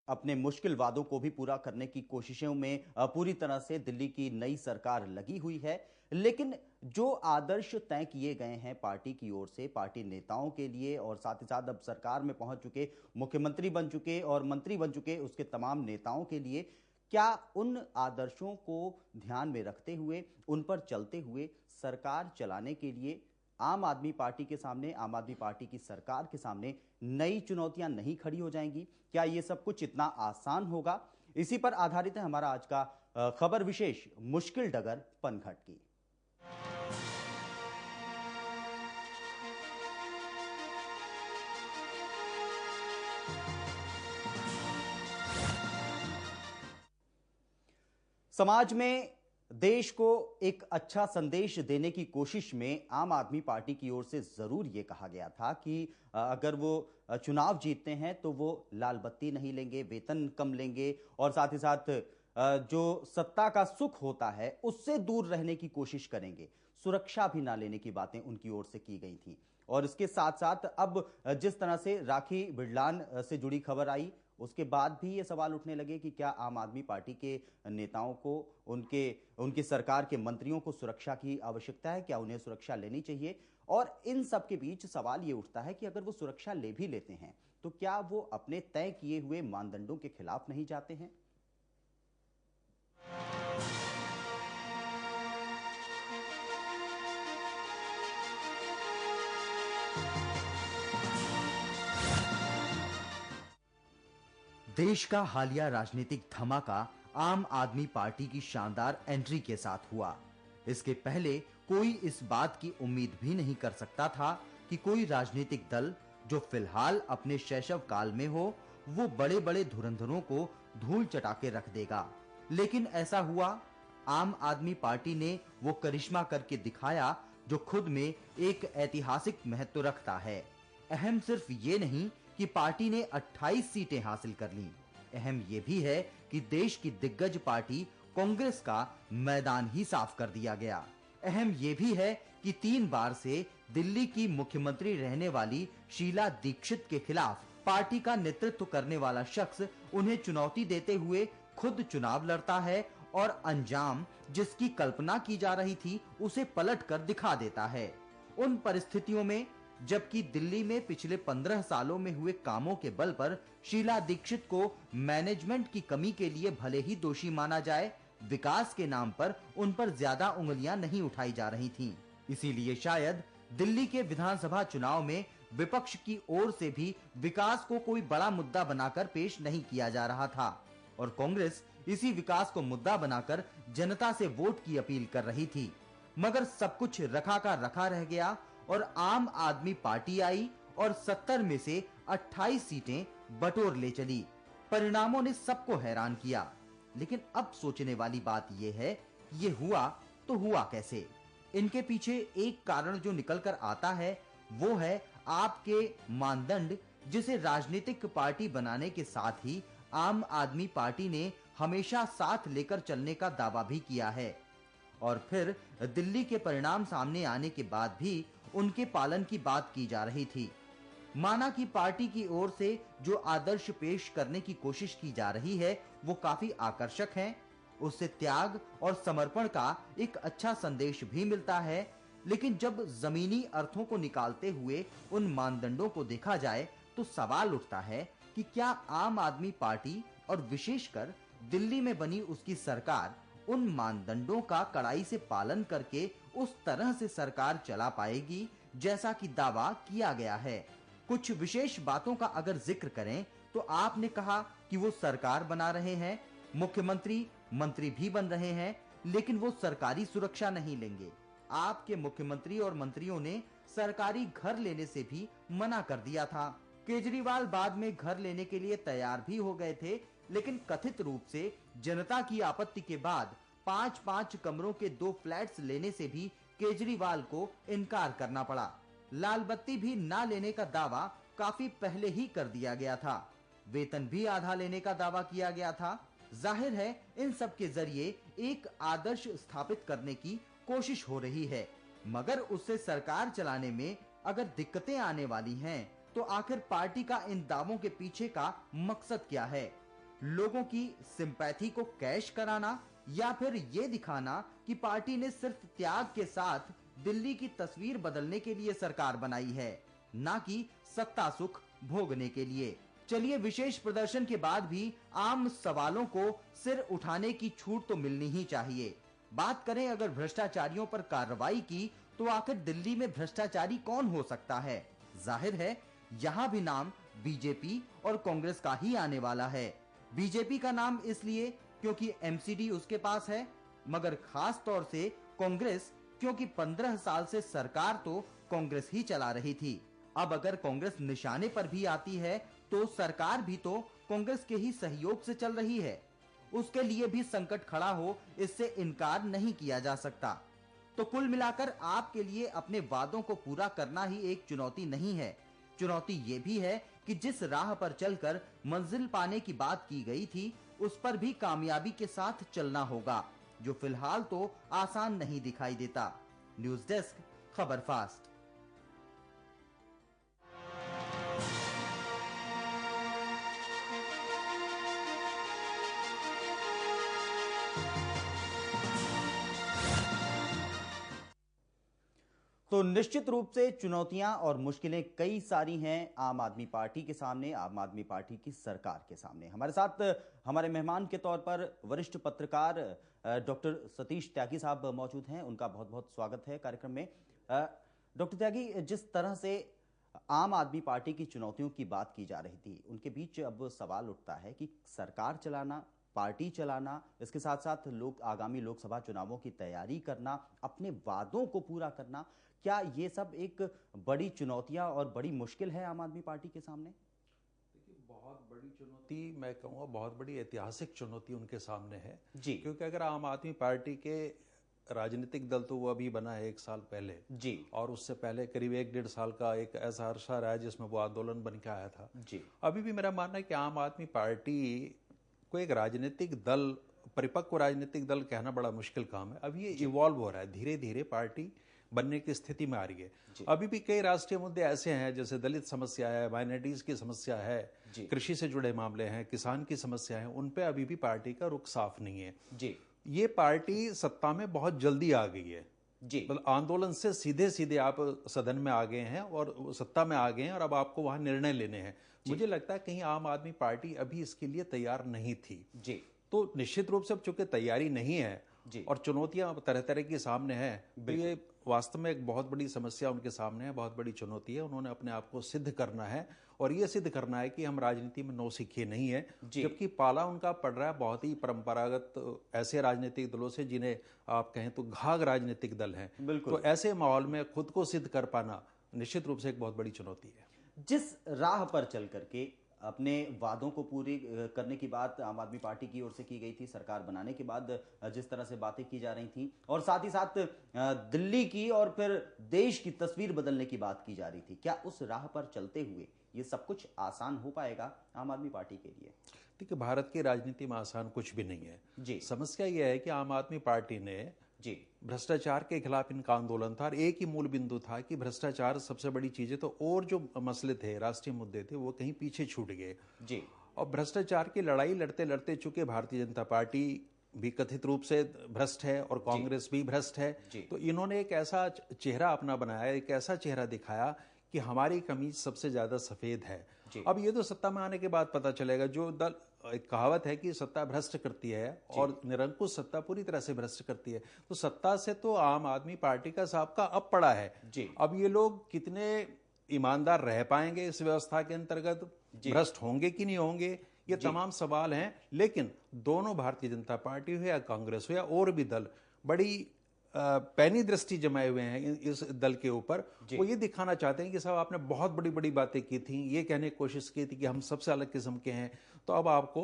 अपने मुश्किल वादों को भी पूरा करने की कोशिशों में पूरी तरह से दिल्ली की नई सरकार लगी हुई है। लेकिन जो आदर्श तय किए गए हैं पार्टी की ओर से, पार्टी नेताओं के लिए और साथ ही साथ अब सरकार में पहुंच चुके, मुख्यमंत्री बन चुके और मंत्री बन चुके उसके तमाम नेताओं के लिए, क्या उन आदर्शों को ध्यान में रखते हुए, उन पर चलते हुए सरकार चलाने के लिए आम आदमी पार्टी के सामने, आम आदमी पार्टी की सरकार के सामने नई चुनौतियां नहीं खड़ी हो जाएंगी? क्या ये सब कुछ इतना आसान होगा? इसी पर आधारित है हमारा आज का खबर विशेष, मुश्किल डगर पनघट की। समाज में देश को एक अच्छा संदेश देने की कोशिश में आम आदमी पार्टी की ओर से जरूर यह कहा गया था कि अगर वो चुनाव जीतते हैं तो वो लाल बत्ती नहीं लेंगे, वेतन कम लेंगे और साथ ही साथ जो सत्ता का सुख होता है उससे दूर रहने की कोशिश करेंगे, सुरक्षा भी ना लेने की बातें उनकी ओर से की गई थी। और इसके साथ साथ अब जिस तरह से राखी बिरलान से जुड़ी खबर आई, उसके बाद भी ये सवाल उठने लगे कि क्या आम आदमी पार्टी के नेताओं को, उनके उनकी सरकार के मंत्रियों को सुरक्षा की आवश्यकता है? क्या उन्हें सुरक्षा लेनी चाहिए? और इन सब के बीच सवाल ये उठता है कि अगर वो सुरक्षा ले भी लेते हैं तो क्या वो अपने तय किए हुए मानदंडों के खिलाफ नहीं जाते हैं? देश का हालिया राजनीतिक धमाका आम आदमी पार्टी की शानदार एंट्री के साथ हुआ। इसके पहले कोई इस बात की उम्मीद भी नहीं कर सकता था कि कोई राजनीतिक दल जो फिलहाल अपने शैशव काल में हो, वो बड़े-बड़े धुरंधरों को धूल चटा के रख देगा। लेकिन ऐसा हुआ। आम आदमी पार्टी ने वो करिश्मा करके दिखाया जो खुद में एक ऐतिहासिक महत्व रखता है। अहम सिर्फ ये नहीं कि पार्टी ने 28 सीटें हासिल कर लीं, अहम ये भी है कि देश की दिग्गज पार्टी कांग्रेस का मैदान ही साफ कर दिया गया। अहम ये भी है कि 3 बार से दिल्ली की मुख्यमंत्री रहने वाली शीला दीक्षित के खिलाफ पार्टी का नेतृत्व करने वाला शख्स उन्हें चुनौती देते हुए खुद चुनाव लड़ता है और अंजाम जिसकी कल्पना की जा रही थी उसे पलट कर दिखा देता है। उन परिस्थितियों में जबकि दिल्ली में पिछले 15 सालों में हुए कामों के बल पर शीला दीक्षित को मैनेजमेंट की कमी के लिए भले ही दोषी माना जाए, विकास के नाम पर उन पर ज्यादा उंगलियां नहीं उठाई जा रही थीं। इसीलिए शायद दिल्ली के विधानसभा चुनाव में विपक्ष की ओर से भी विकास को कोई बड़ा मुद्दा बनाकर पेश नहीं किया जा रहा था और कांग्रेस इसी विकास को मुद्दा बनाकर जनता से वोट की अपील कर रही थी। मगर सब कुछ रखा का रखा रह गया और आम आदमी पार्टी आई और 70 में से 28 सीटें बटोर ले चली। परिणामों ने सबको हैरान किया। लेकिन अब सोचने वाली बात यह है, ये हुआ तो हुआ कैसे? इनके पीछे एक कारण जो निकल कर आता है वो है आपके मानदंड, जिसे राजनीतिक पार्टी बनाने के साथ ही आम आदमी पार्टी ने हमेशा साथ लेकर चलने का दावा भी किया है। और फिर दिल्ली के परिणाम सामने आने के बाद भी उनके पालन की बात की जा रही थी। माना कि पार्टी की ओर से जो आदर्श पेश करने की कोशिश की जा रही है वो काफी आकर्षक हैं, उससे त्याग और समर्पण का एक अच्छा संदेश भी मिलता है। लेकिन जब जमीनी अर्थों को निकालते हुए उन मानदंडों को देखा जाए तो सवाल उठता है कि क्या आम आदमी पार्टी और विशेषकर दिल्ली में बनी उसकी सरकार उन मानदंडों का कड़ाई से पालन करके उस तरह से सरकार चला पाएगी जैसा कि दावा किया गया है। कुछ विशेष बातों का अगर जिक्र करें तो आपने कहा कि वो सरकार बना रहे हैं, मुख्यमंत्री मंत्री भी बन रहे हैं, लेकिन वो सरकारी सुरक्षा नहीं लेंगे। आपके मुख्यमंत्री और मंत्रियों ने सरकारी घर लेने से भी मना कर दिया था। केजरीवाल बाद में घर लेने के लिए तैयार भी हो गए थे, लेकिन कथित रूप से जनता की आपत्ति के बाद 5-5 कमरों के 2 फ्लैट्स लेने से भी केजरीवाल को इनकार करना पड़ा। लाल बत्ती भी ना लेने का दावा काफी पहले ही कर दिया गया था। वेतन भी आधा लेने का दावा किया गया था। जाहिर है इन सब के जरिए एक आदर्श स्थापित करने की कोशिश हो रही है, मगर उससे सरकार चलाने में अगर दिक्कतें आने वाली हैं तो आखिर पार्टी का इन दावों के पीछे का मकसद क्या है? लोगों की सिंपैथी को कैश कराना, या फिर ये दिखाना कि पार्टी ने सिर्फ त्याग के साथ दिल्ली की तस्वीर बदलने के लिए सरकार बनाई है, ना कि सत्ता सुख भोगने के लिए। चलिए, विशेष प्रदर्शन के बाद भी आम सवालों को सिर उठाने की छूट तो मिलनी ही चाहिए। बात करें अगर भ्रष्टाचारियों पर कार्रवाई की, तो आखिर दिल्ली में भ्रष्टाचारी कौन हो सकता है? जाहिर है यहाँ भी नाम बीजेपी और कांग्रेस का ही आने वाला है। बीजेपी का नाम इसलिए क्योंकि एमसीडी उसके पास है, मगर खास तौर से कांग्रेस क्योंकि 15 साल से सरकार तो कांग्रेस ही चला रही थी। अब अगर कांग्रेस निशाने पर भी आती है तो सरकार भी तो कांग्रेस के ही सहयोग से चल रही है। उसके लिए भी संकट खड़ा हो, इससे इनकार नहीं किया जा सकता। तो कुल मिलाकर आपके लिए अपने वादों को पूरा करना ही एक चुनौती नहीं है, चुनौती ये भी है कि जिस राह पर चलकर मंजिल पाने की बात की गई थी, उस पर भी कामयाबी के साथ चलना होगा, जो फिलहाल तो आसान नहीं दिखाई देता। न्यूज़ डेस्क, खबर फास्ट। तो निश्चित रूप से चुनौतियां और मुश्किलें कई सारी हैं आम आदमी पार्टी के सामने, आम आदमी पार्टी की सरकार के सामने। हमारे साथ हमारे मेहमान के तौर पर वरिष्ठ पत्रकार डॉक्टर सतीश त्यागी साहब मौजूद हैं। उनका बहुत बहुत स्वागत है कार्यक्रम में। डॉक्टर त्यागी, जिस तरह से आम आदमी पार्टी की चुनौतियों की बात की जा रही थी, उनके बीच अब सवाल उठता है कि सरकार चलाना, पार्टी चलाना, इसके साथ साथ आगामी लोकसभा चुनावों की तैयारी करना, अपने वादों को पूरा करना, क्या ये सब एक बड़ी चुनौतियां और बड़ी मुश्किल है आम आदमी पार्टी के सामने? देखिए, बहुत बड़ी चुनौती, मैं कहूँगा बहुत बड़ी ऐतिहासिक चुनौती उनके सामने है जी। क्योंकि अगर आम आदमी पार्टी के राजनीतिक दल तो वो अभी बना है 1 साल पहले जी, और उससे पहले करीब 1-1.5 साल का एक ऐसा अरसा रहा है जिसमें वो आंदोलन बन के आया था जी। अभी भी मेरा मानना है कि आम आदमी पार्टी को एक राजनीतिक दल, परिपक्व राजनीतिक दल कहना बड़ा मुश्किल काम है। अभी ये इवॉल्व हो रहा है, धीरे धीरे पार्टी बनने की स्थिति में आ रही है। अभी भी कई राष्ट्रीय मुद्दे ऐसे हैं जैसे दलित समस्या है, माइनॉरिटीज की समस्या है, कृषि से जुड़े मामले हैं, किसान की समस्या है, उन पे अभी भी पार्टी का रुख साफ नहीं है जी। ये पार्टी सत्ता में बहुत जल्दी आ गई है जी। मतलब आंदोलन से सीधे सीधे आप सदन में आ गए हैं और सत्ता में आ गए हैं और अब आपको वहां निर्णय लेने हैं। मुझे लगता है कहीं आम आदमी पार्टी अभी इसके लिए तैयार नहीं थी जी। तो निश्चित रूप से अब चूंकि तैयारी नहीं है जी। और चुनौतियां तरह तरह की सामने हैं, तो ये वास्तव में एक बहुत बड़ी समस्या उनके सामने है, बहुत बड़ी चुनौती है। उन्होंने अपने आप को सिद्ध करना है और ये सिद्ध करना है कि हम राजनीति में नौसिखिए नहीं है, जबकि पाला उनका पड़ रहा है बहुत ही परंपरागत ऐसे राजनीतिक दलों से जिन्हें आप कहें तो घाघ राजनीतिक दल हैं। तो ऐसे माहौल में खुद को सिद्ध कर पाना निश्चित रूप से एक बहुत बड़ी चुनौती है। जिस राह पर चल करके अपने वादों को पूरी करने की बात आम आदमी पार्टी की ओर से की गई थी, सरकार बनाने के बाद जिस तरह से बातें की जा रही थी और साथ ही साथ दिल्ली की और फिर देश की तस्वीर बदलने की बात की जा रही थी, क्या उस राह पर चलते हुए ये सब कुछ आसान हो पाएगा आम आदमी पार्टी के लिए? देखिए, भारत की राजनीति में आसान कुछ भी नहीं है जी। समस्या यह है कि आम आदमी पार्टी ने जी भ्रष्टाचार के खिलाफ इनका आंदोलन था और एक ही मूल बिंदु था कि भ्रष्टाचार सबसे बड़ी चीज है, तो और जो मसले थे, राष्ट्रीय मुद्दे थे, वो कहीं पीछे छूट गए जी। और भ्रष्टाचार की लड़ाई लड़ते लड़ते चूंकि भारतीय जनता पार्टी भी कथित रूप से भ्रष्ट है और कांग्रेस भी भ्रष्ट है, तो इन्होंने एक ऐसा चेहरा अपना बनाया, एक ऐसा चेहरा दिखाया कि हमारी कमीज सबसे ज्यादा सफेद है। अब ये तो सत्ता में आने के बाद पता चलेगा। जो दल, एक कहावत है कि सत्ता भ्रष्ट करती है और निरंकुश सत्ता पूरी तरह से भ्रष्ट करती है, तो सत्ता से तो आम आदमी पार्टी का साबका अब पड़ा है। अब ये लोग कितने ईमानदार रह पाएंगे इस व्यवस्था के अंतर्गत, भ्रष्ट होंगे कि नहीं होंगे, ये तमाम सवाल हैं। लेकिन दोनों, भारतीय जनता पार्टी हो या कांग्रेस हो या और भी दल, बड़ी पैनी दृष्टि जमाए हुए हैं इस दल के ऊपर। वो ये दिखाना चाहते हैं कि साहब आपने बहुत बड़ी बड़ी बातें की थी, ये कहने की कोशिश की थी कि हम सबसे अलग किस्म के हैं, तो अब आपको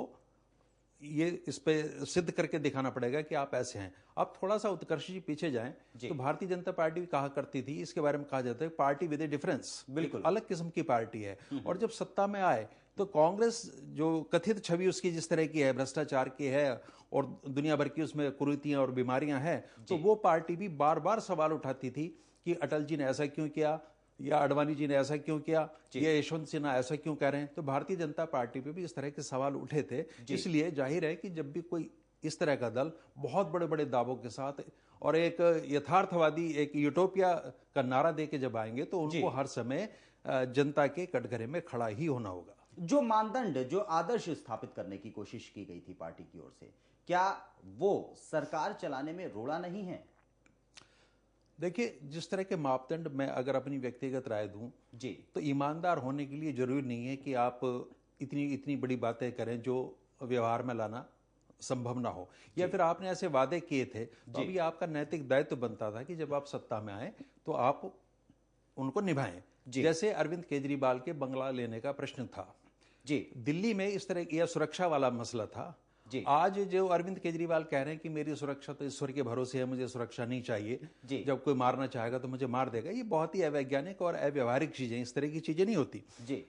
ये इस पे सिद्ध करके दिखाना पड़ेगा कि आप ऐसे हैं। आप थोड़ा सा उत्कर्ष जी पीछे जाएं तो भारतीय जनता पार्टी भी कहा करती थी, इसके बारे में कहा जाता है पार्टी विद ए डिफरेंस, बिल्कुल अलग किस्म की पार्टी है। और जब सत्ता में आए तो कांग्रेस जो कथित छवि उसकी जिस तरह की है, भ्रष्टाचार की है और दुनिया भर की उसमें कुरीतियां और बीमारियां हैं, तो वो पार्टी भी बार बार सवाल उठाती थी कि अटल जी ने ऐसा क्यों किया, या अडवाणी जी ने ऐसा क्यों किया, या यशवंत सिन्हा ऐसा क्यों कह रहे हैं। तो भारतीय जनता पार्टी पे भी इस तरह के सवाल उठे थे। इसलिए जाहिर है कि जब भी कोई इस तरह का दल बहुत बड़े बड़े दावों के साथ और एक यथार्थवादी, एक यूटोपिया का नारा दे के जब आएंगे तो उनको हर समय जनता के कटघरे में खड़ा ही होना होगा। जो मानदंड, जो आदर्श स्थापित करने की कोशिश की गई थी पार्टी की ओर से, क्या वो सरकार चलाने में रोड़ा नहीं है? देखिए, जिस तरह के मापदंड, मैं अगर अपनी व्यक्तिगत राय दूं जी, तो ईमानदार होने के लिए जरूरी नहीं है कि आप इतनी इतनी बड़ी बातें करें जो व्यवहार में लाना संभव ना हो, या फिर आपने ऐसे वादे किए थे तो अभी आपका नैतिक दायित्व बनता था कि जब आप सत्ता में आए तो आप उनको निभाएं। जैसे अरविंद केजरीवाल के बंगला लेने का प्रश्न था जी, दिल्ली में, इस तरह की, या सुरक्षा वाला मसला था। आज जो अरविंद केजरीवाल कह रहे हैं कि मेरी सुरक्षा तो ईश्वर के भरोसे है, मुझे सुरक्षा नहीं चाहिए, जब कोई मारना चाहेगा तो मुझे मार देगा, ये बहुत ही अवैज्ञानिक और अव्यवहारिक चीजें, इस तरह की चीजें नहीं होती।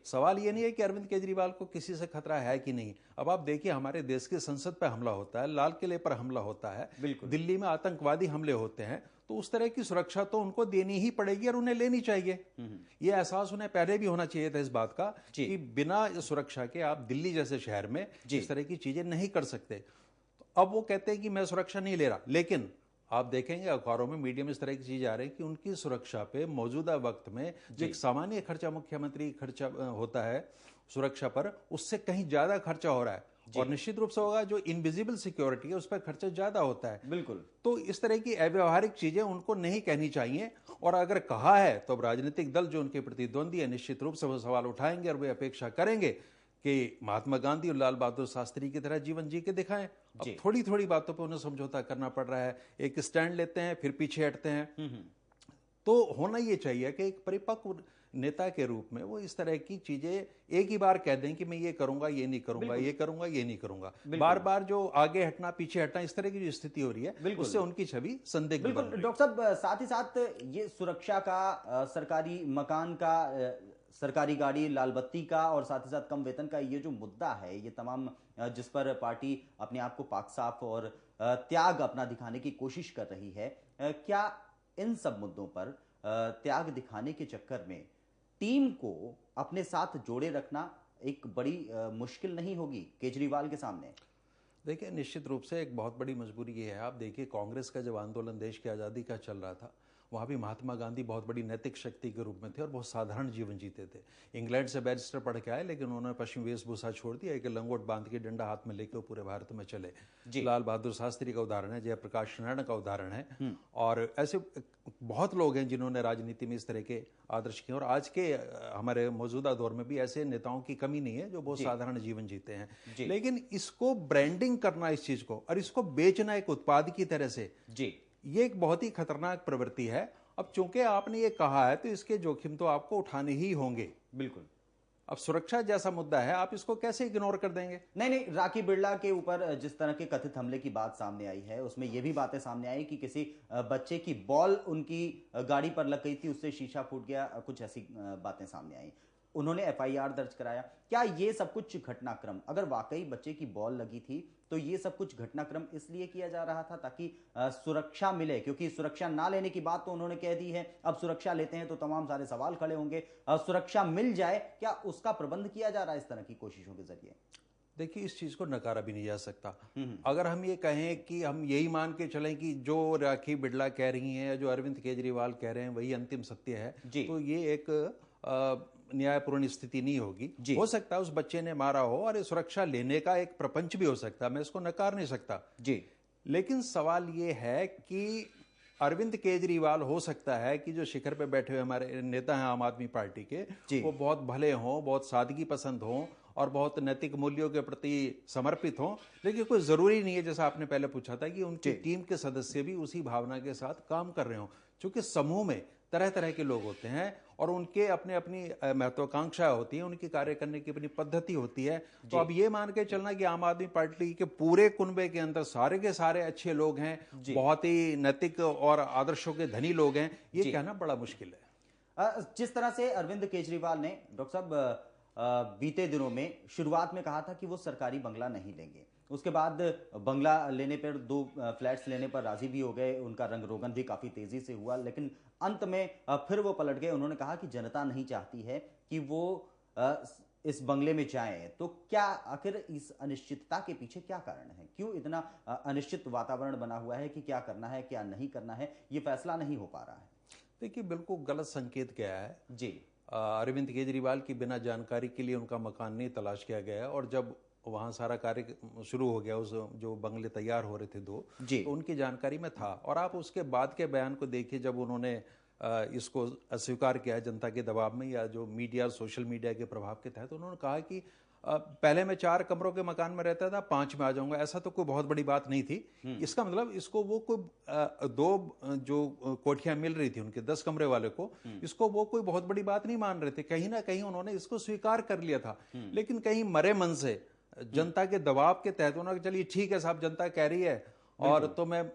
सवाल ये नहीं है कि अरविंद केजरीवाल को किसी से खतरा है कि नहीं। अब आप देखिए, हमारे देश की संसद पर हमला होता है, लाल किले पर हमला होता है, दिल्ली में आतंकवादी हमले होते हैं, तो उस तरह की सुरक्षा तो उनको देनी ही पड़ेगी और उन्हें लेनी चाहिए। ये एहसास उन्हें पहले भी होना चाहिए था इस बात का कि बिना सुरक्षा के आप दिल्ली जैसे शहर में इस तरह की चीजें नहीं कर सकते। तो अब वो कहते हैं कि मैं सुरक्षा नहीं ले रहा, लेकिन आप देखेंगे अखबारों में, मीडिया में इस तरह की चीजें आ रही है कि उनकी सुरक्षा पे मौजूदा वक्त में जो एक सामान्य खर्चा मुख्यमंत्री खर्चा होता है सुरक्षा पर, उससे कहीं ज्यादा खर्चा हो रहा है। और निश्चित रूप से होगा, जो इनविजिबल सिक्योरिटी है उस पर खर्चा ज्यादा होता है। बिल्कुल। तो इस तरह की अव्यवहारिक चीजें उनको नहीं कहनी चाहिए, और अगर कहा है तो अब राजनीतिक दल जो उनके प्रतिद्वंदी है निश्चित रूप से वो सवाल उठाएंगे और वे अपेक्षा करेंगे कि महात्मा गांधी और लाल बहादुर शास्त्री की तरह जीवन जी के दिखाएं। अब थोड़ी थोड़ी बातों पर उन्हें समझौता करना पड़ रहा है, एक स्टैंड लेते हैं फिर पीछे हटते हैं। तो होना ये चाहिए कि एक परिपक्व नेता के रूप में वो इस तरह की चीजें एक ही बार कह दें कि मैं ये करूंगा, ये नहीं करूंगा, ये करूंगा, ये नहीं करूंगा। बार बार जो आगे हटना पीछे हटना, इस तरह की जो स्थिति हो रही है, उससे उनकी छवि संदिग्ध बन रही है। डॉक्टर साहब, साथ ही साथ ये सुरक्षा का, सरकारी मकान का, सरकारी गाड़ी, लाल बत्ती का, और साथ ही साथ कम वेतन का ये जो मुद्दा है, ये तमाम जिस पर पार्टी अपने आप को पाक साफ और त्याग अपना दिखाने की कोशिश कर रही है, क्या इन सब मुद्दों पर त्याग दिखाने के चक्कर में टीम को अपने साथ जोड़े रखना एक बड़ी मुश्किल नहीं होगी केजरीवाल के सामने? देखिए, निश्चित रूप से एक बहुत बड़ी मजबूरी ये है। आप देखिए, कांग्रेस का जब आंदोलन देश की आज़ादी का चल रहा था, वहाँ भी महात्मा गांधी बहुत बड़ी नैतिक शक्ति के रूप में थे और बहुत साधारण जीवन जीते थे। इंग्लैंड से बैरिस्टर पढ़ के आए, लेकिन उन्होंने पश्चिम वेशभूषा छोड़ दिया, एक लंगोट बांध के डंडा हाथ में लेकर पूरे भारत में चले। लाल बहादुर शास्त्री का उदाहरण है, जयप्रकाश नारायण का उदाहरण है, और ऐसे बहुत लोग हैं जिन्होंने राजनीति में इस तरह के आदर्श किए। और आज के हमारे मौजूदा दौर में भी ऐसे नेताओं की कमी नहीं है जो बहुत साधारण जीवन जीते हैं। लेकिन इसको ब्रांडिंग करना, इस चीज को, और इसको बेचना एक उत्पाद की तरह से, ये एक बहुत ही खतरनाक प्रवृत्ति है। अब चूंकि आपने ये कहा है तो इसके जोखिम तो आपको उठाने ही होंगे। बिल्कुल। अब सुरक्षा जैसा मुद्दा है, आप इसको कैसे इग्नोर कर देंगे? नहीं, राखी बिरला के ऊपर जिस तरह के कथित हमले की बात सामने आई है, उसमें यह भी बातें सामने आई कि किसी बच्चे की बॉल उनकी गाड़ी पर लग गई थी, उससे शीशा फूट गया, कुछ ऐसी बातें सामने आई। उन्होंने एफआईआर दर्ज कराया। क्या ये सब कुछ घटनाक्रम, अगर वाकई बच्चे की बॉल लगी थी, तो ये सब कुछ घटनाक्रम इसलिए किया जा रहा था ताकि सुरक्षा मिले? क्योंकि सुरक्षा ना लेने की बात तो उन्होंने कह दी है, अब सुरक्षा लेते हैं तो तमाम सारे सवाल खड़े होंगे। सुरक्षा मिल जाए, क्या उसका प्रबंध किया जा रहा है इस तरह की कोशिशों के जरिए? देखिए, इस चीज को नकारा भी नहीं जा सकता। अगर हम ये कहें कि हम यही मान के चलें कि जो राखी बिरला कह रही हैं, जो अरविंद केजरीवाल कह रहे हैं, वही अंतिम सत्य है, तो ये एक न्यायपूर्ण स्थिति नहीं होगी। हो सकता है उस बच्चे ने मारा हो और सुरक्षा लेने का एक प्रपंच भी हो सकता है, मैं इसको नकार नहीं सकता। लेकिन सवाल ये है कि अरविंद केजरीवाल, हो सकता है कि जो शिखर पे बैठे हुए हमारे नेता हैं आम आदमी पार्टी के, वो बहुत भले हों, बहुत सादगी पसंद हों और बहुत नैतिक मूल्यों के प्रति समर्पित हों, लेकिन कोई जरूरी नहीं है, जैसा आपने पहले पूछा था, कि उनकी टीम के सदस्य भी उसी भावना के साथ काम कर रहे हों। क्योंकि समूह में तरह तरह के लोग होते हैं और उनके अपने अपनी महत्वाकांक्षा होती है, उनकी कार्य करने की अपनी पद्धति होती है। तो अब ये मान के चलना कि आम आदमी पार्टी के पूरे कुनबे के अंदर सारे के सारे अच्छे लोग हैं, बहुत ही नैतिक और आदर्शों के धनी लोग हैं, ये कहना बड़ा मुश्किल है। जिस तरह से अरविंद केजरीवाल ने, डॉक्टर साहब, बीते दिनों में शुरुआत में कहा था कि वो सरकारी बंगला नहीं लेंगे, उसके बाद बंगला लेने पर 2 फ्लैट्स लेने पर राजी भी हो गए, उनका रंग रोगन भी काफी तेजी से हुआ, लेकिन अंत में फिर वो पलट गए। उन्होंने कहा कि जनता नहीं चाहती है कि वो इस बंगले में जाएं। तो क्या आखिर इस अनिश्चितता के पीछे क्या कारण है? क्यों इतना अनिश्चित वातावरण बना हुआ है कि क्या करना है क्या नहीं करना है, ये फैसला नहीं हो पा रहा है? देखिए, बिल्कुल गलत संकेत गया है जी। अरविंद केजरीवाल की बिना जानकारी के लिए उनका मकान नहीं तलाश किया गया, और जब वहाँ सारा कार्य शुरू हो गया, उस जो बंगले तैयार हो रहे थे 2, तो उनकी जानकारी में था। और आप उसके बाद के बयान को देखिए, जब उन्होंने इसको अस्वीकार किया जनता के दबाव में या जो मीडिया, सोशल मीडिया के प्रभाव के तहत, उन्होंने कहा कि पहले मैं 4 कमरों के मकान में रहता था, 5 में आ जाऊंगा, ऐसा तो कोई बहुत बड़ी बात नहीं थी। इसका मतलब इसको वो कोई 2 जो कोठियां मिल रही थी उनके 10 कमरे वाले को, इसको वो कोई बहुत बड़ी बात नहीं मान रहे थे। कहीं ना कहीं उन्होंने इसको स्वीकार कर लिया था, लेकिन कहीं मरे मन से जनता के दबाव के तहत उन्होंने, चलिए ठीक है साहब, जनता कह रही है और तो मैं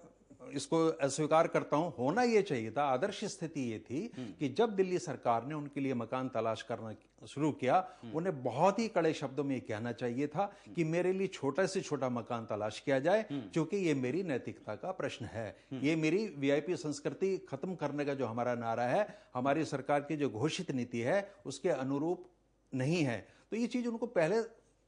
इसको अस्वीकार करता हूं। होना यह चाहिए था, आदर्श स्थिति ये थी कि जब दिल्ली सरकार ने उनके लिए मकान तलाश करना शुरू किया, उन्हें बहुत ही कड़े शब्दों में कहना चाहिए था कि मेरे लिए छोटा से छोटा मकान तलाश किया जाए, क्योंकि ये मेरी नैतिकता का प्रश्न है, ये मेरी वीआईपी संस्कृति खत्म करने का जो हमारा नारा है, हमारी सरकार की जो घोषित नीति है, उसके अनुरूप नहीं है। तो ये चीज उनको पहले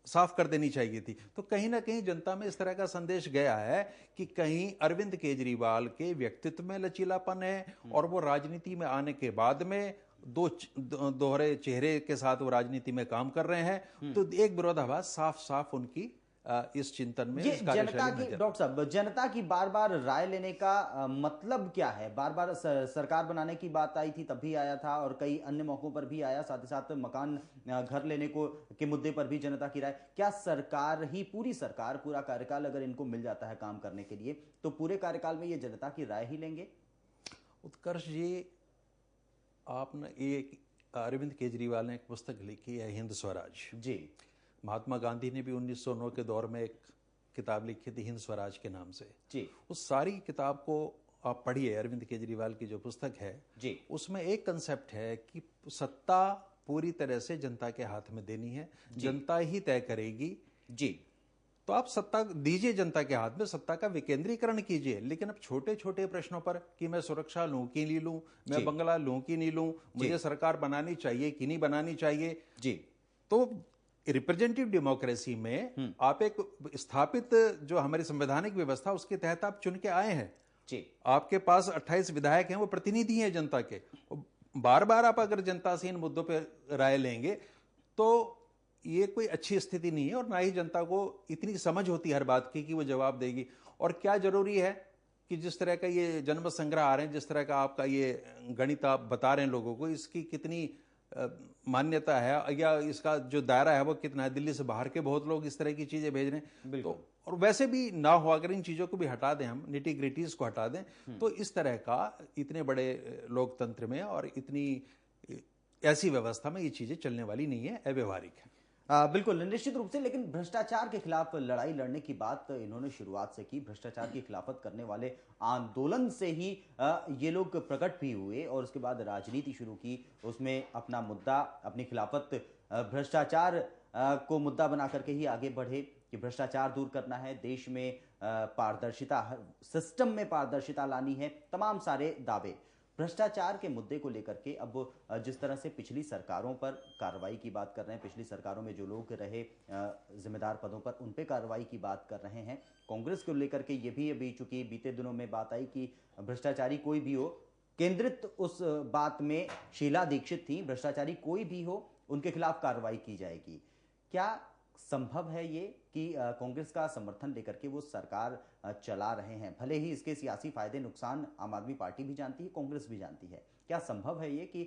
साफ कर देनी चाहिए थी। तो कहीं ना कहीं जनता में इस तरह का संदेश गया है कि कहीं अरविंद केजरीवाल के व्यक्तित्व में लचीलापन है, और वो राजनीति में आने के बाद में दोहरे चेहरे के साथ वो राजनीति में काम कर रहे हैं। तो एक विरोधाभास साफ साफ उनकी इस चिंतन में, ये जनता की, डॉक्टर साहब, जनता की बार बार राय लेने का मतलब क्या है? बार बार सरकार बनाने की बात आई थी, तब भी आया था, और कई अन्य मौकों पर भी आया, साथ ही साथ मकान घर लेने को के मुद्दे पर भी जनता की राय। क्या सरकार ही, पूरी सरकार, पूरा कार्यकाल अगर इनको मिल जाता है काम करने के लिए, तो पूरे कार्यकाल में ये जनता की राय ही लेंगे? उत्कर्ष जी, आपने एक अरविंद केजरीवाल ने एक पुस्तक लिखी है, हिंद स्वराज जी। महात्मा गांधी ने भी 1909 के दौर में एक किताब लिखी थी हिंद स्वराज के नाम से जी। उस सारी किताब को आप पढ़िए, अरविंद केजरीवाल की जो पुस्तक है जी, उसमें एक कंसेप्ट है कि सत्ता पूरी तरह से जनता के हाथ में देनी है, जनता ही तय करेगी। जी। तो आप सत्ता दीजिए जनता के हाथ में, सत्ता का विकेंद्रीकरण कीजिए, लेकिन अब छोटे छोटे प्रश्नों पर कि मैं सुरक्षा लूं कि नहीं लूं, मैं बंगला लूं कि नहीं लूं, मुझे सरकार बनानी चाहिए कि नहीं बनानी चाहिए जी, तो रिप्रेजेंटेटिव डेमोक्रेसी में आप एक स्थापित जो हमारी संवैधानिक व्यवस्था, उसके तहत आप चुन के आए हैं जी। आपके पास 28 विधायक हैं, वो प्रतिनिधि हैं जनता के। बार बार आप अगर जनता से इन मुद्दों पर राय लेंगे तो ये कोई अच्छी स्थिति नहीं है, और ना ही जनता को इतनी समझ होती है हर बात की कि वो जवाब देगी। और क्या जरूरी है कि जिस तरह का ये जनमत संग्रह आ रहे हैं, जिस तरह का आपका ये गणित आप बता रहे हैं लोगों को, इसकी कितनी मान्यता है या इसका जो दायरा है वो कितना है? दिल्ली से बाहर के बहुत लोग इस तरह की चीजें भेज रहे हैं, तो और वैसे भी ना हो, अगर इन चीजों को भी हटा दें, हम निटी ग्रिटीज को हटा दें, तो इस तरह का इतने बड़े लोकतंत्र में और इतनी ऐसी व्यवस्था में ये चीजें चलने वाली नहीं है, अव्यवहारिक है। बिल्कुल, निश्चित रूप से। लेकिन भ्रष्टाचार के खिलाफ लड़ाई लड़ने की बात इन्होंने शुरुआत से की। भ्रष्टाचार की खिलाफत करने वाले आंदोलन से ही ये लोग प्रकट भी हुए और उसके बाद राजनीति शुरू की, उसमें अपना मुद्दा, अपनी खिलाफत भ्रष्टाचार को मुद्दा बना करके ही आगे बढ़े कि भ्रष्टाचार दूर करना है, देश में पारदर्शिता, सिस्टम में पारदर्शिता लानी है, तमाम सारे दावे। भ्रष्टाचार के मुद्दे को लेकर के अब जिस तरह से पिछली सरकारों पर कार्रवाई की बात कर रहे हैं, पिछली सरकारों में जो लोग रहे जिम्मेदार पदों पर, उन पे कार्रवाई की बात कर रहे हैं, कांग्रेस को लेकर के ये भी अभी चूंकि बीते दिनों में बात आई कि भ्रष्टाचारी कोई भी हो, केंद्रित उस बात में शीला दीक्षित थी, भ्रष्टाचारी कोई भी हो उनके खिलाफ कार्रवाई की जाएगी। क्या संभव है ये कि कांग्रेस का समर्थन लेकर के वो सरकार चला रहे हैं? भले ही इसके सियासी फायदे नुकसान आम आदमी पार्टी भी जानती है, कांग्रेस भी जानती है, क्या संभव है ये कि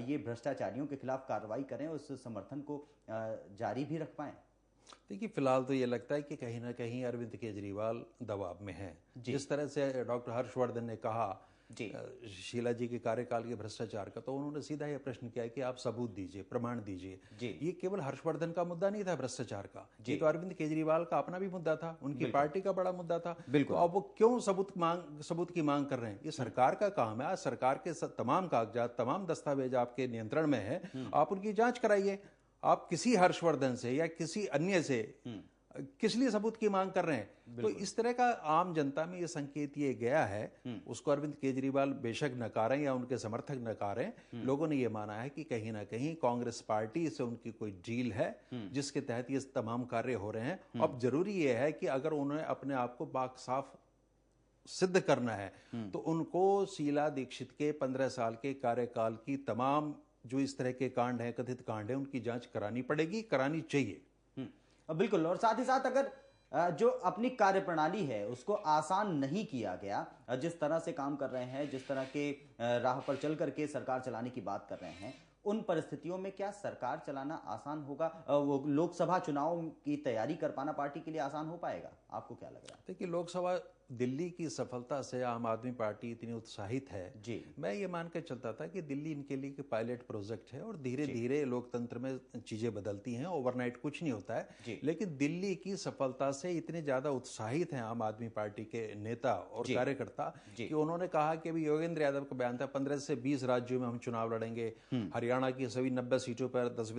ये भ्रष्टाचारियों के खिलाफ कार्रवाई करें, उस समर्थन को जारी भी रख पाएं? देखिए, फिलहाल तो ये लगता है कि कहीं ना कहीं अरविंद केजरीवाल दबाव में है। जिस तरह से डॉक्टर हर्षवर्धन ने कहा शीला जी के कार्यकाल के भ्रष्टाचार का, तो उन्होंने सीधा यह प्रश्न किया कि आप सबूत दीजिए, प्रमाण दीजिए। ये केवल हर्षवर्धन का मुद्दा नहीं था भ्रष्टाचार का, ये तो अरविंद केजरीवाल का अपना भी मुद्दा था, उनकी पार्टी का बड़ा मुद्दा था। तो अब वो क्यों सबूत की मांग कर रहे हैं? ये सरकार का काम है। आज सरकार के तमाम कागजात, तमाम दस्तावेज आपके नियंत्रण में है, आप उनकी जांच कराइए। आप किसी हर्षवर्धन से या किसी अन्य से किस लिए सबूत की मांग कर रहे हैं? तो इस तरह का आम जनता में ये संकेत ये गया है, उसको अरविंद केजरीवाल बेशक नकारें या उनके समर्थक नकारें, लोगों ने ये माना है कि कहीं ना कहीं कांग्रेस पार्टी से उनकी कोई डील है जिसके तहत ये तमाम कार्य हो रहे हैं। अब जरूरी ये है कि अगर उन्हें अपने आप को बाखसाफ सिद्ध करना है तो उनको शीला दीक्षित के 15 साल के कार्यकाल की तमाम जो इस तरह के कांड हैं, कथित कांड हैं, उनकी जांच करानी पड़ेगी, करानी चाहिए। बिल्कुल। और साथ ही साथ अगर जो अपनी कार्यप्रणाली है उसको आसान नहीं किया गया, जिस तरह से काम कर रहे हैं, जिस तरह के राह पर चल करके सरकार चलाने की बात कर रहे हैं, उन परिस्थितियों में क्या सरकार चलाना आसान होगा? वो लोकसभा चुनाव की तैयारी कर पाना पार्टी के लिए आसान हो पाएगा? आपको क्या लग रहा है? देखिए, लोकसभा दिल्ली की सफलता से आम आदमी पार्टी इतनी उत्साहित है जी। मैं ये मान के चलता था कि दिल्ली इनके लिए एक पायलट प्रोजेक्ट है और धीरे धीरे लोकतंत्र में चीजें बदलती हैं, ओवरनाइट कुछ नहीं होता है। लेकिन दिल्ली की सफलता से इतने ज्यादा उत्साहित हैं आम आदमी पार्टी के नेता और कार्यकर्ता कि उन्होंने कहा कि अभी योगेंद्र यादव का बयान था 15 से 20 राज्यों में हम चुनाव लड़ेंगे, हरियाणा की सभी 90 सीटों पर 10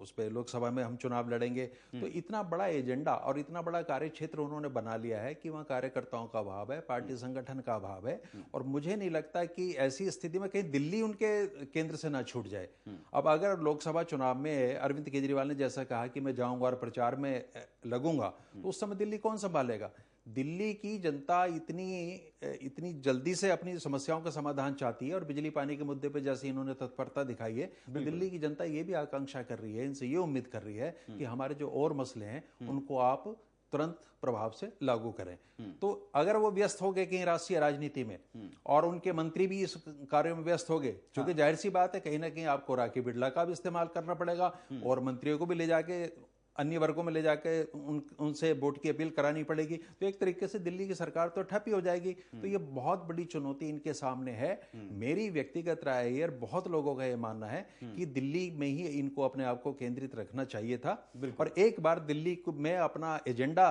उस पर लोकसभा में हम चुनाव लड़ेंगे। तो इतना बड़ा एजेंडा और इतना बड़ा कार्यक्षेत्र उन्होंने बना लिया है कि वहां कार्यकर्ताओं का अभाव है, पार्टी संगठन का अभाव है। और मुझे नहीं लगता कि ऐसी स्थिति में कहीं दिल्ली उनके केंद्र से ना छूट जाए। अब अगर लोकसभा चुनाव में अरविंद केजरीवाल ने जैसा कहा कि मैं जाऊंगा और प्रचार में लगूंगा, तो उस समय दिल्ली कौन संभालेगा? दिल्ली की जनता इतनी जल्दी से अपनी समस्याओं का समाधान चाहती है और बिजली पानी के मुद्दे पे जैसे इन्होंने तत्परता दिखाई है, दिल्ली की जनता ये भी आकांक्षा कर रही है, इनसे ये उम्मीद कर रही है कि हमारे जो और मसले हैं उनको आप तुरंत प्रभाव से लागू करें। तो अगर वो व्यस्त हो गए कहीं राष्ट्रीय राजनीति में और उनके मंत्री भी इस कार्य में व्यस्त हो गए, क्योंकि जाहिर सी बात है कहीं ना कहीं आपको राखी बिड़ला का भी इस्तेमाल करना पड़ेगा और मंत्रियों को भी ले जाके अन्य वर्गों में ले जाके उनसे वोट की अपील करानी पड़ेगी। तो एक तरीके से दिल्ली की सरकार तो ठप ही हो जाएगी। तो ये बहुत बड़ी चुनौती इनके सामने है। मेरी व्यक्तिगत राय है, बहुत लोगों का ये मानना है कि दिल्ली में ही इनको अपने आप को केंद्रित रखना चाहिए था और एक बार दिल्ली में अपना एजेंडा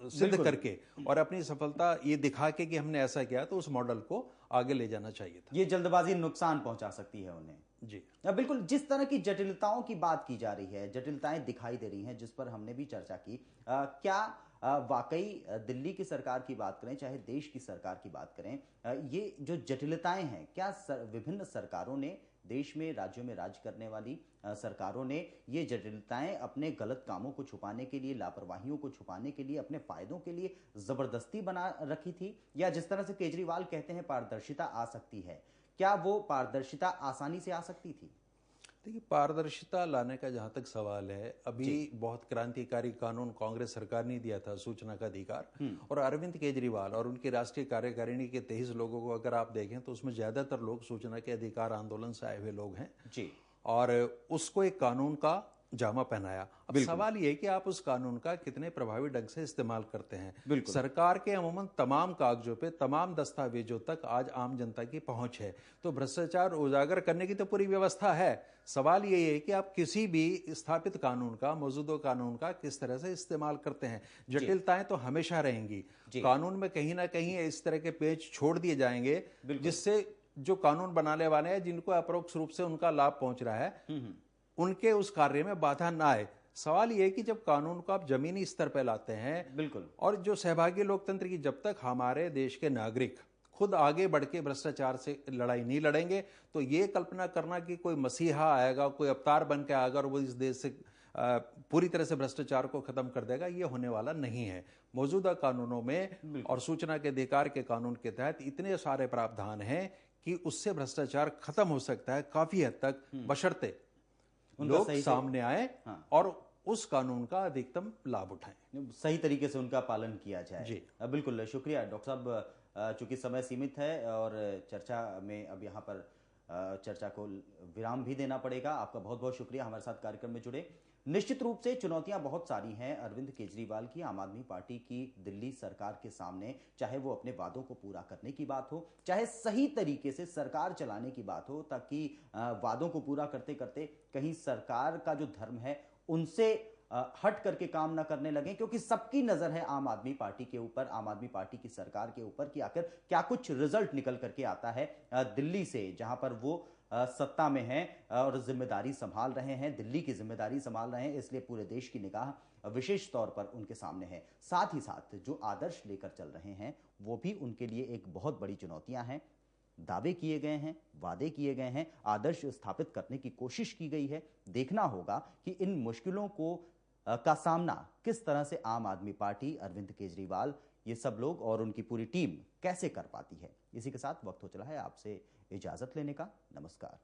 सिद्ध करके और अपनी सफलता ये दिखा के कि हमने ऐसा किया, तो उस मॉडल को आगे ले जाना चाहिए था। ये जल्दबाजी नुकसान पहुंचा सकती है उन्हें। जी बिल्कुल। जिस तरह की जटिलताओं की बात की जा रही है, जटिलताएं दिखाई दे रही हैं, जिस पर हमने भी चर्चा की, क्या वाकई दिल्ली की सरकार की बात करें चाहे देश की सरकार की बात करें, ये जो जटिलताएं हैं, क्या विभिन्न सरकारों ने, देश में राज्यों में राज करने वाली सरकारों ने ये जटिलताएं अपने गलत कामों को छुपाने के लिए, लापरवाहियों को छुपाने के लिए, अपने फायदों के लिए जबरदस्ती बना रखी थी? या जिस तरह से केजरीवाल कहते हैं पारदर्शिता आ सकती है, क्या वो पारदर्शिता आसानी से आ सकती थी? देखिए, पारदर्शिता लाने का जहां तक सवाल है, अभी बहुत क्रांतिकारी कानून कांग्रेस सरकार ने दिया था, सूचना का अधिकार, और अरविंद केजरीवाल और उनकी राष्ट्रीय कार्यकारिणी के 23 लोगों को अगर आप देखें तो उसमें ज्यादातर लोग सूचना के अधिकार आंदोलन से आए हुए लोग हैं जी। और उसको एक कानून का जामा पहनाया। अब सवाल ये है कि आप उस कानून का कितने प्रभावी ढंग से इस्तेमाल करते हैं। सरकार के अमूमन तमाम कागजों पे, तमाम दस्तावेजों तक आज आम जनता की पहुंच है, तो भ्रष्टाचार उजागर करने की तो पूरी व्यवस्था है। सवाल ये है कि आप किसी भी स्थापित कानून का, मौजूदा कानून का किस तरह से इस्तेमाल करते हैं। जटिलताएं तो हमेशा रहेंगी, कानून में कहीं ना कहीं इस तरह के पेच छोड़ दिए जाएंगे जिससे जो कानून बनाने वाले हैं, जिनको अपरोक्ष रूप से उनका लाभ पहुंच रहा है, उनके उस कार्य में बाधा ना आए। सवाल यह है कि जब कानून को आप जमीनी स्तर पर लाते हैं, और जो सहभागी लोकतंत्र की, जब तक हमारे देश के नागरिक खुद आगे बढ़ के भ्रष्टाचार से लड़ाई नहीं लड़ेंगे, तो ये कल्पना करना कि कोई मसीहा आएगा, कोई अवतार बन के आएगा और वो इस देश से पूरी तरह से भ्रष्टाचार को खत्म कर देगा, ये होने वाला नहीं है। मौजूदा कानूनों में और सूचना के अधिकार के कानून के तहत इतने सारे प्रावधान हैं कि उससे भ्रष्टाचार खत्म हो सकता है काफी हद तक, बशर्ते लोग सामने आए और उस कानून का अधिकतम लाभ उठाएं, सही तरीके से उनका पालन किया जाए। जी बिल्कुल, शुक्रिया डॉक्टर साहब। चूंकि समय सीमित है और चर्चा में अब यहाँ पर चर्चा को विराम भी देना पड़ेगा। आपका बहुत बहुत शुक्रिया हमारे साथ कार्यक्रम में जुड़े। निश्चित रूप से चुनौतियां बहुत सारी हैं अरविंद केजरीवाल की, आम आदमी पार्टी की दिल्ली सरकार के सामने, चाहे वो अपने वादों को पूरा करने की बात हो, चाहे सही तरीके से सरकार चलाने की बात हो, ताकि वादों को पूरा करते करते कहीं सरकार का जो धर्म है उनसे हट करके काम ना करने लगे, क्योंकि सबकी नजर है आम आदमी पार्टी के ऊपर, आम आदमी पार्टी की सरकार के ऊपर कि आखिर क्या कुछ रिजल्ट निकल करके आता है दिल्ली से, जहां पर वो सत्ता में हैं और जिम्मेदारी संभाल रहे हैं, दिल्ली की जिम्मेदारी संभाल रहे हैं, इसलिए पूरे देश की निगाह विशेष तौर पर उनके सामने है। साथ ही साथ जो आदर्श लेकर चल रहे हैं वो भी उनके लिए एक बहुत बड़ी चुनौतियां हैं। दावे किए गए हैं, वादे किए गए हैं, आदर्श स्थापित करने की कोशिश की गई है। देखना होगा कि इन मुश्किलों का सामना किस तरह से आम आदमी पार्टी, अरविंद केजरीवाल, ये सब लोग और उनकी पूरी टीम कैसे कर पाती है। इसी के साथ वक्त हो चला है आपसे इजाजत लेने का। नमस्कार।